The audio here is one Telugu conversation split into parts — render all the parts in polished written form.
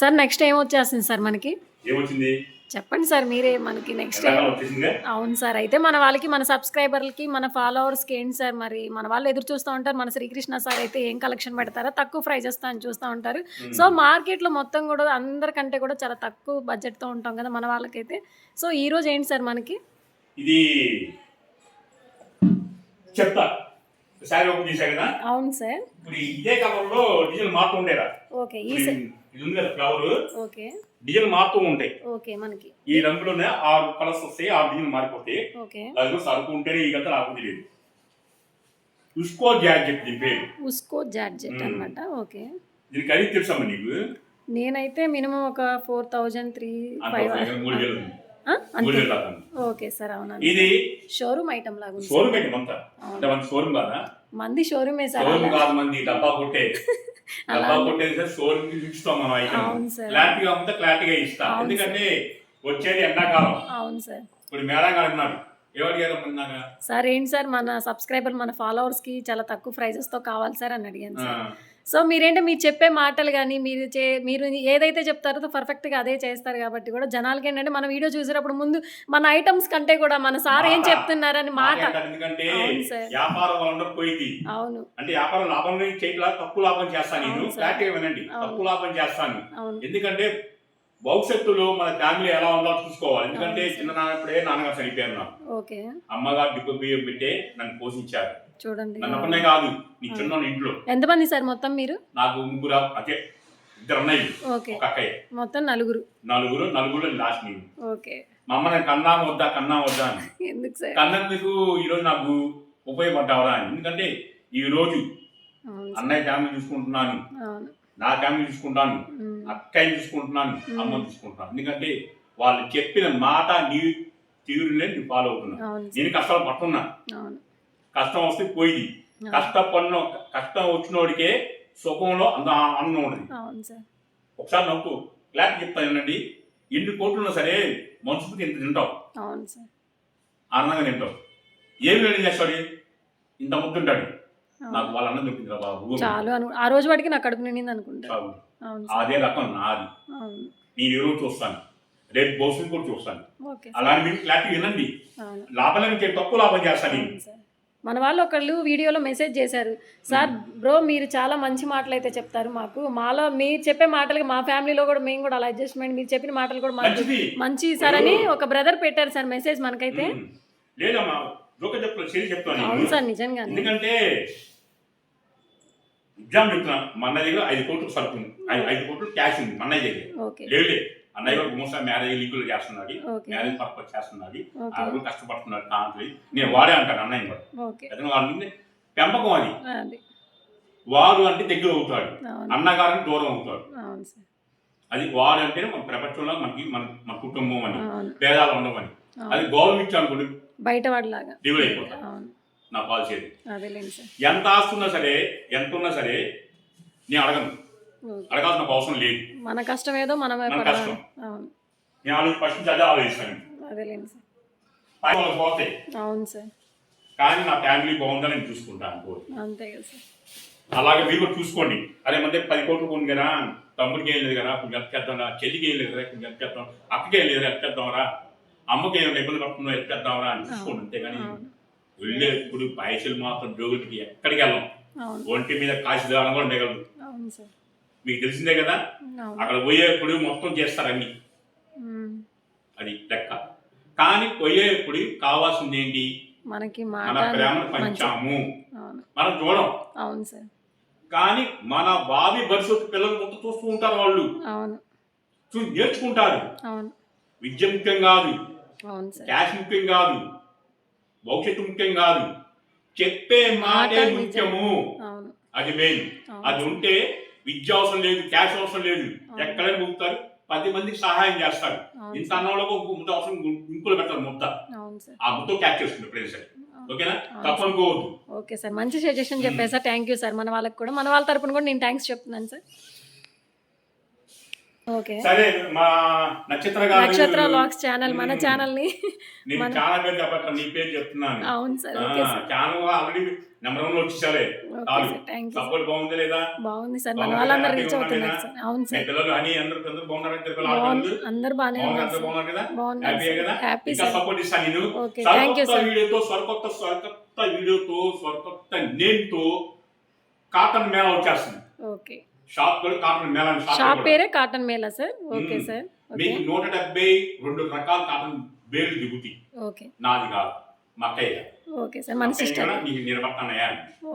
సార్ నెక్స్ట్ ఏం వచ్చేస్తుంది సార్ మనకి? ఏమొచ్చింది చెప్పండి సార్ మీరే మనకి నెక్స్ట్. అవును సార్. అయితే మన వాళ్ళకి, మన సబ్స్క్రైబర్లకి, మన ఫాలోవర్స్కి ఏంటి సార్ మరి మన వాళ్ళు ఎదురు చూస్తూ ఉంటారు. మన శ్రీకృష్ణ సార్ అయితే ఏం కలెక్షన్ పెడతారో తక్కువ ప్రైజెస్తో అని చూస్తూ ఉంటారు. సో మార్కెట్లో మొత్తం కూడా అందరికంటే కూడా చాలా తక్కువ బడ్జెట్తో ఉంటాం కదా మన వాళ్ళకైతే. సో ఈరోజు ఏంటి సార్ మనకి? ఇది చెప్తా సారీ ఓపెన్ చేశారు కదా. అవును సార్. ఇప్పుడు ఇదే కలర్లో డిజైన్ మారుతూ ఉండేరా? ఓకే. ఇది ఉంది కదా ఫ్లవర్. ఓకే. డిజైన్ మారుతూ ఉంటాయి. ఓకే. మనకి ఈ రంగులోనే 6 కలర్స్ వస్తాయి, 6 డిజైన్ మారిపోతాయి. ఓకే. అది సరుకు ఉంటేనే ఈ గంట నాకు తెలియదు. ఉస్కో జార్జెట్ దీని పేరు. ఉస్కో జార్జెట్ అన్నమాట. ఓకే. దీని ఖరీదు తెలుసమ్మా నీకు? నేనైతే మినిమం ఒక 4,000 ఓకే సార్. అవునా? ఇది షోరూమ్ ఐటమ్ లాగా ఉంది. షోరూమ్ ఐటమ్ అంతా అంటే మన షోరూమ్ కాదా? మంది షోరూమే సార్. షోరూమ్ కాదు, మంది డబ్బా కొట్టే డబ్బా కొట్టేది సార్. షోరూమ్ కి ఇస్తాం మనం ఐటమ్. క్లారిటీగా ఉంటే క్లారిటీగా ఇస్తాం. ఎందుకంటే వచ్చేది ఎండాకాలం. అవును సార్. ఇప్పుడు మేడం గారు ఉన్నారు. సార్ ఏంటి సార్ మన సబ్స్క్రైబర్ మన ఫాలోవర్స్ కి చాలా తక్కువ ప్రైజెస్ తో కావాలి సార్ అని అడిగాను సార్. సో మీరేంటే మీరు చెప్పే మాటలు కానీ మీరు ఏదైతే చెప్తారో పర్ఫెక్ట్ గా అదే చేస్తారు కాబట్టి కూడా జనాలకి ఏంటంటే మన వీడియో చూసేటప్పుడు ముందు మన ఐటమ్స్ కంటే కూడా మన సార్ ఏం చెప్తున్నారని మాట. అవును. అంటే వ్యాపారం లాభం చేయట్లా, తక్కువ లాభం చేస్తాను నేను. క్లారిటీగా వినండి, తక్కువ లాభం చేస్తాను. ఎందుకంటే భవిష్యత్తులో మన ఫ్యామిలీ ఎలా ఉందో చూసుకోవాలి. ఎందుకంటే చిన్న నాన్నప్పుడే నాన్నగారు చనిపోయారు. నాకు అమ్మగారు డిప్పు బియ్యం పెట్టే నన్ను పోషించారు. చూడండి, నన్నొక్కనే కాదు, నీ చిన్న ఇంట్లో ఎంతమంది సార్ మొత్తం మీరు? నాకు ముగ్గురు, అదే 2 అన్నయ్యలు, ఒక అక్కయ్య, మొత్తం నలుగురు లాస్ట్ నేను. ఓకే. మా అమ్మ నేను కన్నా వద్దా అని. ఎందుకు సార్? కన్నందుకు ఈరోజు నాకు ఉపయోగపడ్డావరా అని. ఎందుకంటే ఈ రోజు అన్నయ్య ఫ్యామిలీ చూసుకుంటున్నాను, నా ఫ్యామిలీ చూసుకుంటాను, అక్కయ్య చూసుకుంటున్నాను, అమ్మని చూసుకుంటున్నాను. ఎందుకంటే వాళ్ళు చెప్పిన మాట నీ తీరునే నేను ఫాలో అవుతున్నాను. నేను కష్టాలు పడుతున్నా. కష్టం వస్తే పోయింది. కష్టం వచ్చినోడికే సుఖంలో అంత ఆనందం ఉండదు. ఒకసారి నవ్వుతూ క్లాస్ చెప్తానండి. ఎన్ని కోట్లున్నా సరే మనసుకి ఇంత తింటావు, ఆనందంగా తింటావు. ఏమి వేడి చేస్తాడు? ఇంత ముద్దుంటాడు. నాకు వాళ్ళ అన్నం దొరికింది బాబు చాలు. ఆ రోజు వాడికి నాకు కడుపు నిండింది అనుకుంటా. అదే రకం నాది. నేను ఈ రోజు చూస్తాను, రేపు భవిష్యత్తు కూడా చూస్తాను. అలానే మీరు క్లారిటీ వినండి. లాభాలని తక్కువ లాభం చేస్తాను. మన వాళ్ళు ఒకళ్ళు వీడియోలో మెసేజ్ చేశారు, సార్ బ్రో మీరు చాలా మంచి మాటలు అయితే చెప్తారు మాకు, మాలో మీరు చెప్పే మాటలకి మా ఫ్యామిలీలో కూడా మేము కూడా అలా అడ్జస్ట్మెంట్, మీరు చెప్పిన మాటలు కూడా మంచి సార్ అని ఒక బ్రదర్ పెట్టారు సార్ మెసేజ్ మనకైతే. అవును సార్, నిజంగా. ఎందుకంటే ఎగ్జామ్ చెప్తున్నా, మా అన్న దగ్గర 5 కోట్లు సరుకు ఉంది, 5 కోట్లు క్యాష్ ఉంది మా అన్నయ్య దగ్గర. లేదు అన్నయ్య కూడా మోసం మ్యారేజ్ లీకులు చేస్తున్నది, మ్యారేజ్ పర్పస్ చేస్తున్నది, కష్టపడుతున్నాడు. కాంట్రీ నేను వాడే అంటాను అన్నయ్య కూడా. వాళ్ళ పెంపకం అది. వాడు అంటే దగ్గర అవుతాడు, అన్నగారికి దూరం అవుతాడు. అది వాడు అంటే మన ప్రపంచంలో మనకి మన కుటుంబం అని, భేదాలు ఉండవని. అది గౌరవం అనుకోండి, బయట వాడిలాగా డివైడ్ అయిపోతాడు. నా పాలసీ ఎంత ఆస్తున్నా సరే, ఎంత ఉన్నా సరే నేను అడగాల్సిన అవసరం లేదు. మన కష్టం ఏదో మన కష్టం నేను ఫస్ట్ అదే ఆలోచిస్తాను. పోతాయి. అవును సార్. కానీ నా ఫ్యామిలీ బాగుందని నేను చూసుకుంటాను. అంతే కదా సార్. అలాగే మీరు కూడా చూసుకోండి. అదే మధ్య 10 కోట్లు పోను కదా, తమ్ముడికి ఏం లేదు కదా, కొంచెం హెల్ప్ చేద్దాంరా, చెల్లికి ఏం లేదు కదా, కొంచెం హెల్ప్ చేద్దాం, అక్కకి ఏం లేదు హెల్ప్ చేద్దాంరా, అమ్మకి ఏమైనా ఇబ్బంది పడుతుందో హెల్ప్ చేద్దాంరా అని చూసుకోండి. అంతేగాని వెళ్ళేప్పుడు పైసలు మాత్రం జోగులకి ఎక్కడికి వెళ్ళాం. ఒంటి మీద కాసి దానం కూడా ఉండగలదు. మీకు తెలిసిందే కదా, అక్కడ పోయేప్పుడు మొత్తం చేస్తారు అన్ని, అది లెక్క. కానీ పోయేప్పుడు కావాల్సింది ఏంటి? మన ప్రేమను పంచాము, మనం చూడం. కానీ మన బావి భవిష్యత్తు పిల్లలు మొత్తం చూస్తూ ఉంటారు. వాళ్ళు చూసి నేర్చుకుంటారు. విద్య ముఖ్యం కాదు, క్యాష్ ముఖ్యం కాదు, భవిష్యత్తు ముఖ్యం కాదు, చెప్పే మాటే ముఖ్యము. అది మెయిన్. అది ఉంటే విద్య అవసరం లేదు, క్యాష్ అవసరం లేదు, ఎక్కడైనా ముగ్గుతారు, 10 మందికి సహాయం చేస్తారు. ఇంత అన్నంలో ముద్ద అవసరం, ఇంకులు పెడతారు ముద్ద, ఆ ముద్ద క్యాచ్ చేస్తుంది ప్లేస్. ఓకేనా? తప్పనుకోవద్దు. ఓకే సార్, మంచి సజెషన్ చెప్పారు సార్. Thank you sir. మన వాళ్ళకి కూడా, మన వాళ్ళ తరపున కూడా నేను థ్యాంక్స్ చెప్తున్నాను సార్. ఓకే. సరే మా నక్షత్ర గారు నక్షత్ర వ్లాగ్స్ ఛానల్ మన ఛానల్ని నేను చాలా పేరు చెప్పట్లా నీ పేరు చెప్తున్నాను. అవును sir. Okay sir. Channel already number 1 లో వచ్చేసారే. Okay sir. Thank you. Support బాగుంది లేదా? బాగుంది సార్. మన వాళ్ళందరూ రీచ్ అవుతున్నారు సార్. అవును మీ సార్. పిల్లలు అని అందరూ బాగున్నారు అందరూ బాగానే ఉన్నారు సార్. బాగున్నారు కదా? బాగున్నారు హ్యాపీ కదా? హ్యాపీ ఇంకా సార్. సపోర్ట్ ఇస్తాను నేను. ఓకే. Thank you sir. వీడియోతో సరికొత్త వీడియోతో సరికొత్త నేమ్తో కాటన్ మేళ వచ్చేస్తుంది. ఓకే. షాప్ కూడా కాటన్ మేళ షాప్ పేరే cotton Mela sir. Okay sir. మీకు 172 రకాల కాటన్ బేలు దిగుతాయి. ఓకే. నాది కాదు మా అక్కయ్య. Okay sir. మన సిస్టర్. నీకు నిలబడతానయ్యా.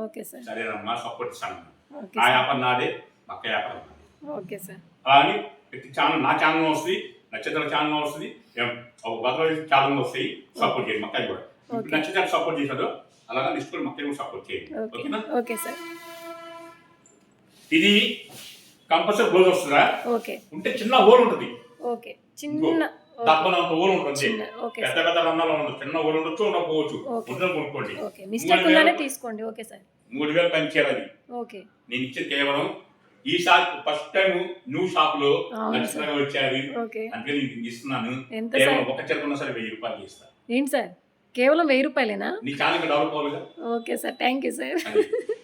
Okay sir. సరేనమ్మా సపోర్ట్ ఇస్తాను. ఓకే నా సార్. వ్యాపారం నాదే, మా అక్క వ్యాపారం నాదే. Okay sir. అలా అని ప్రతి ఛానల్ నా ఛానల్ వస్తుంది, నక్షత్ర ఛానల్ వస్తుంది, భద్రవాది ఛానల్ వస్తాయి. సపోర్ట్ చేయండి మక్కయ్య కూడా. ఇప్పుడు నక్షత్ర సపోర్ట్ చేశాడు అలాగే లిస్ట్ కూడా మక్కయ్య కూడా సపోర్ట్ చేయండి. ఓకేనా? Okay sir. ఇది కంపల్సరీ హోల్ వస్తుందా? ఓకే. ఉంటే చిన్న హోల్ ఉంటుంది. ఓకే. చిన్న దప్పనంత హోల్ ఉంటుంది. ఓకే. పెద్ద పెద్ద రంధ్రాలు ఉండదు. చిన్న హోల్ ఉండొచ్చు ఉండకపోవచ్చు. ఉండదు కొనుక్కోండి. ఓకే. మిస్టేక్ ఉందనే తీసుకోండి. Okay sir. 3000 పనిచేయాలి అది. ఓకే. నేను ఇచ్చేది కేవలం ఈసారి ఫస్ట్ టైం న్యూ షాప్ లో నక్షత్రంగా వచ్చారు. ఓకే. అందుకే నేను ఇస్తున్నాను. ఎంత కేవలం సార్? ఒక చెరుకున్నా సరే 1000 రూపాయలు ఇస్తాను. ఏంటి సార్ కేవలం 1000 రూపాయలేనా? నీ ఛానల్ డెవలప్ అవ్వాలి. Okay sir. Thank you sir.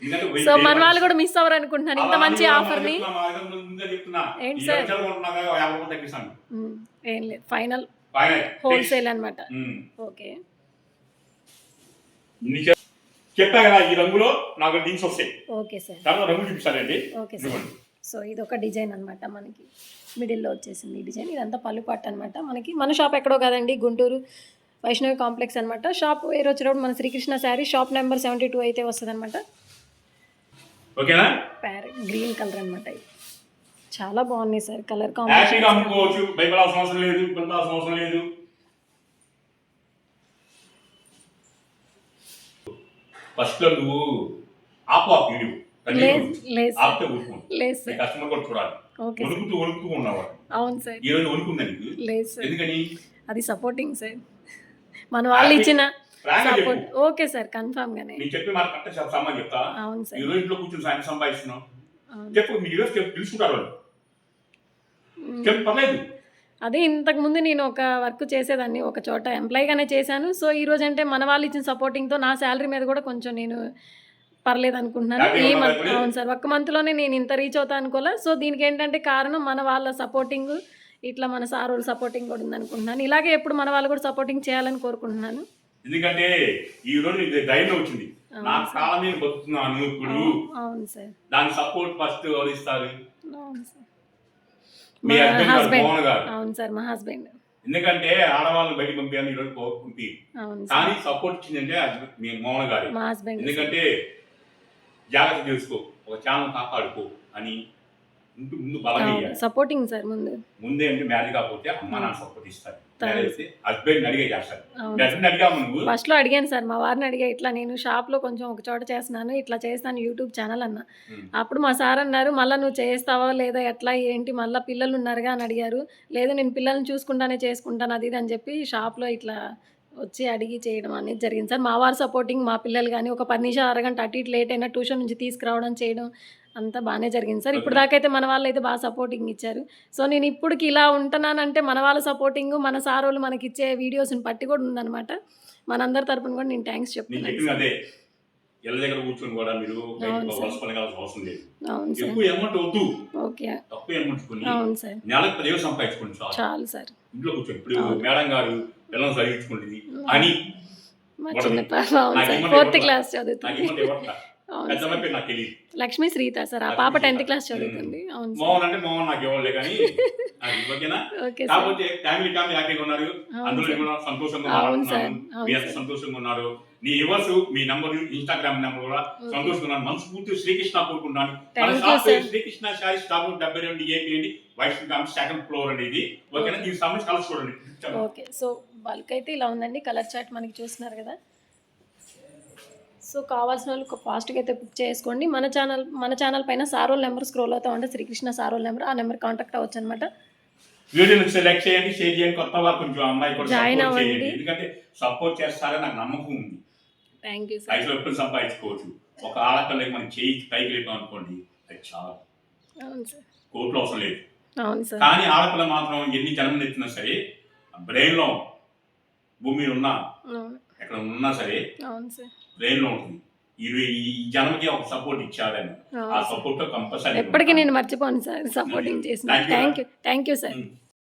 ఎందుకంటే సో మన వాళ్ళు కూడా మిస్ అవ్వరు అనుకుంటున్నాను ఇంత మంచి ఆఫర్ ని. ఏంటి సార్? ఏం లేదు ఫైనల్ హోల్సేల్ అన్నమాట. ఓకే. చెప్పా కదా ఈ రంగులో నాకు దీన్స్ వస్తాయి. Okay sir. దాంట్లో రంగులు చూపిస్తానండి. Okay sir. సో ఇది ఒక డిజైన్ అన్నమాట మనకి మిడిల్లో వచ్చేసింది ఈ డిజైన్. ఇదంతా పళ్ళు పట్టు అనమాట మనకి. మన షాప్ ఎక్కడో కాదండి, గుంటూరు వైష్ణవి కాంప్లెక్స్ అనమాట. షాప్ వేరు వచ్చినప్పుడు మన శ్రీకృష్ణ శారీ షాప్ నెంబర్ 72 అయితే వస్తుంది అనమాట. ఓకేనా? గ్రీన్ కలర్ అనమాట. చాలా బాగున్నాయి సార్ కలర్ హ్యాపీగా అమ్ముకోవచ్చు. భయపడాల్సిన అవసరం లేదు, పొందాల్సిన అవసరం లేదు. ఫస్ట్ లో నువ్వు ఆపు వీడియో ఆపితే ఊరుకోండి. లేదు సార్. కస్టమర్ కూడా చూడాలి. వణుకుతూ ఉన్నావు. అవును సార్. ఈ రోజు వణుకుందా నీకు? లేదు సార్. ఎందుకని? అది సపోర్టింగ్ సార్, మన వాళ్ళు ఇచ్చిన సపోర్ట్. Okay sir. కన్ఫర్మ్ గానే నేను చెప్పి మాట కరెక్ట్ సామాన్ చెప్తా. అవును సార్. ఈ రోజు ఇంట్లో కూర్చొని సాయం సంపాదిస్తున్నావు చెప్పు. మీ ఈరోజు తెలుసుకుంటారు వాళ్ళు. చెప్పు పర్లేదు. అదే ఇంతకు ముందు నేను ఒక వర్క్ చేసేదాన్ని ఒక చోట ఎంప్లాయీగానే చేశాను. సో ఈ రోజు అంటే మన వాళ్ళు ఇచ్చిన సపోర్టింగ్తో నా శాలరీ మీద కూడా కొంచెం నేను పర్లేదు అనుకుంటున్నాను ఈ మంత్. అవును సార్. ఒక్క మంత్లోనే నేను ఇంత రీచ్ అవుతా అనుకోలే. సో దీనికి ఏంటంటే కారణం మన వాళ్ళ సపోర్టింగ్, ఇట్లా మన సార్ వాళ్ళు సపోర్టింగ్ కూడా ఉంది అనుకుంటున్నాను. ఇలాగే ఎప్పుడు మన వాళ్ళు కూడా సపోర్టింగ్ చేయాలని కోరుకుంటున్నాను. ఎందుకంటే ఈ రోజు ధైర్యం వచ్చింది. నా కాలం మీద బతుకుతున్నాను ఇప్పుడు. అవును సార్. దాని సపోర్ట్ ఫస్ట్ ఎవరు ఇస్తారు? అవును సార్. మీ హస్బెండ్ మోహన్ గారు. అవును సార్. మా హస్బెండ్. ఎందుకంటే ఆడవాళ్ళు బయట పంపించాలని ఈరోజు కోరుకుంటే కానీ సపోర్ట్ ఇచ్చిందంటే మీ మోహన్ గారు. మా హస్బెండ్. ఎందుకంటే జాగ్రత్త చేసుకో, ఒక ఛానల్ కాపాడుకో అని ముందు బలంగా సపోర్టింగ్ సార్. ముందే అంటే మ్యారేజ్ కాకపోతే అమ్మ నాన్న సపోర్ట్ ఇస్తారు. హస్బెండ్ అడిగే చేస్తారు. అడిగాము నువ్వు? ఫస్ట్ లో అడిగాను సార్, మా వారిని అడిగా. ఇట్లా నేను షాప్ లో కొంచెం ఒక చోట చేస్తున్నాను, ఇట్లా చేస్తాను యూట్యూబ్ ఛానల్ అన్న. అప్పుడు మా సార్ అన్నారు, మళ్ళీ నువ్వు చేస్తావా లేదా ఎట్లా ఏంటి, మళ్ళీ పిల్లలు ఉన్నారుగా అని అడిగారు. లేదు నేను పిల్లల్ని చూసుకుంటానే చేసుకుంటాను అది ఇది అని చెప్పి షాప్లో ఇట్లా వచ్చి అడిగి చేయడం అనేది జరిగింది సార్. మా వారు సపోర్టింగ్, మా పిల్లలు కానీ ఒక 10 నిమిషాలు అరగంట అటు ఇటు లేట్ అయినా ట్యూషన్ నుంచి తీసుకురావడం చేయడం అంతా బాగానే జరిగింది సార్. ఇప్పుడు దాకైతే మన వాళ్ళు అయితే బాగా సపోర్టింగ్ ఇచ్చారు. సో నేను ఇప్పటికి ఇలా ఉంటున్నానంటే మన వాళ్ళ సపోర్టింగ్, మన సార్ వాళ్ళు మనకి ఇచ్చే వీడియోస్ని బట్టి కూడా ఉందన్నమాట. మనందరి తరపున కూడా నేను థ్యాంక్స్ చెప్తున్నాను. చాలు సార్. ఫోర్త్ క్లాస్ చదువుతుంది. లక్ష్మీ శ్రీత సార్. ఆ పాప 10th క్లాస్ చదువుతుంది. అవును మోహన్ అంటే మోహన్ నాకు ఇవ్వలే కానీ కాకపోతే ఫ్యామిలీ హ్యాపీగా ఉన్నారు. అందులో సంతోషంగా ఉన్నారు. నీ ఇవర్స్ మీ నంబర్ ఇన్స్టాగ్రామ్ నెంబర్ కూడా సంతోషంగా ఉన్నాను. మనస్ఫూర్తి శ్రీకృష్ణ కోరుకుంటున్నాను. మన shop Srikrishna sari stop 72 AP Vaishnavi 2nd floor అండి ఇది. ఓకేనా? ఈ సమస్య కలర్ చూడండి. ఓకే. సో బల్క్ అయితే ఇలా ఉందండి. కలర్ చార్ట్ మనకి చూస్తున్నారు కదా. సో కావాల్సిన వాళ్ళు ఫాస్ట్గా అయితే బుక్ చేసుకోండి. మన ఛానల్ పైన సారోల్ నెంబర్ స్క్రోల్ అవుతా ఉంటే శ్రీకృష్ణ సారోల్ నెంబర్, ఆ నెంబర్ కాంటాక్ట్ అవ్వచ్చు అనమాట. వీడియోని సెలెక్ట్ చేయండి, షేర్ చేయండి. కొత్త వారు కొంచెం అమ్మాయి కూడా జాయిన్ అవ్వండి. ఎందుకంటే సపోర్ట్ చేస్తారని నాకు నమ్మకం ఉంది. Thank you sir. పైసలు ఎప్పుడు సంపాదించుకోవచ్చు. ఒక ఆడపిల్లకి మనం చేయి పైకి లేపాం అనుకోండి, అది చాలా అవును సార్. కోట్లు అవసరం లేదు. అవును సార్. కానీ ఆడపిల్ల మాత్రం ఎన్ని జన్మలు ఎత్తినా సరే బ్రెయిన్లో భూమి మీద ఉన్నా అవును. ఎక్కడ ఉన్నా సరే అవును సార్. బ్రెయిన్లో ఉంటుంది. ఈ జన్మకి ఒక సపోర్ట్ ఇచ్చాడని ఆ అవును సార్. సపోర్ట్ కంపల్సరీ ఎప్పటికీ నేను మర్చిపోను సార్ సపోర్టింగ్ చేసిన. Thank you. Thank you sir.